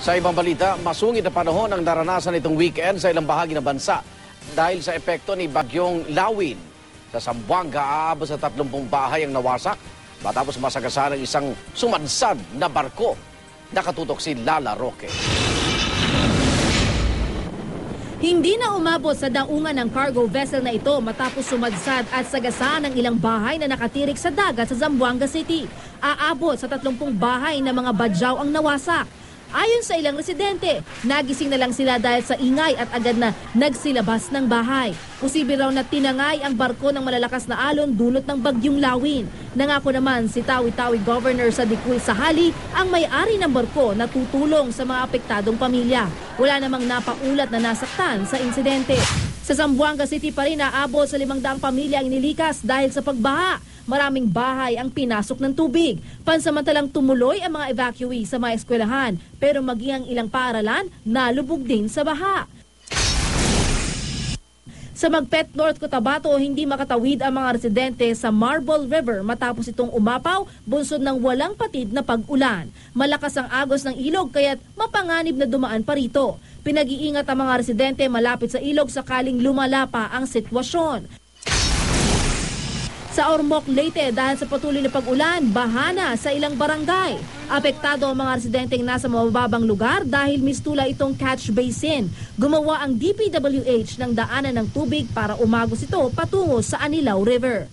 Sa ibang balita, masungit na panahon ang naranasan itong weekend sa ilang bahagi ng bansa dahil sa epekto ni Bagyong Lawin. Sa Zamboanga, aabot sa 30 bahay ang nawasak matapos masagasaan ng isang sumadsad na barko. Nakatutok si Lala Roque. Hindi na umabot sa daungan ng cargo vessel na ito matapos sumadsad at sagasaan ng ilang bahay na nakatirik sa dagat sa Zamboanga City. Aabot sa 30 bahay na mga badyaw ang nawasak. Ayon sa ilang residente, nagising na lang sila dahil sa ingay at agad na nagsilabas ng bahay. Posible raw na tinangay ang barko ng malalakas na alon dulot ng Bagyong Lawin. Nangako naman si Tawi-Tawi Governor Sadiqui Sahali ang may-ari ng barko na tutulong sa mga apektadong pamilya. Wala namang napaulat na nasaktan sa insidente. Sa Zamboanga City pa rin naabot sa 500 pamilya ang inilikas dahil sa pagbaha. Maraming bahay ang pinasok ng tubig. Pansamantalang tumuloy ang mga evacuee sa mga eskwelahan, pero maging ang ilang paaralan nalubog din sa baha. Sa Magpet North Cotabato, hindi makatawid ang mga residente sa Marble River matapos itong umapaw bunsod ng walang patid na pag-ulan. Malakas ang agos ng ilog kaya't mapanganib na dumaan pa rito. Pinag-iingat ang mga residente malapit sa ilog sakaling lumala pa ang sitwasyon. Sa Ormoc, Leyte, dahil sa patuloy na pag-ulan, bahana sa ilang barangay. Apektado ang mga residenteng nasa mabababang lugar dahil mistula itong catch basin. Gumawa ang DPWH ng daanan ng tubig para umagos ito patungo sa Anilao River.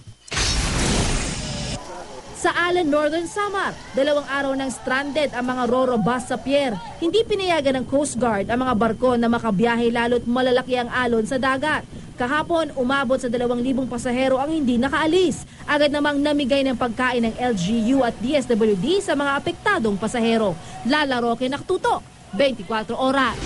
Sa Alan, Northern Samar, 2 araw nang stranded ang mga Roro bus sa pier. Hindi pinayagan ng Coast Guard ang mga barko na makabiyahe lalo't malalaki ang alon sa dagat. Kahapon, umabot sa 2,000 pasahero ang hindi nakaalis. Agad namang namigay ng pagkain ng LGU at DSWD sa mga apektadong pasahero. Lala Roque, nakatutok, 24 oras.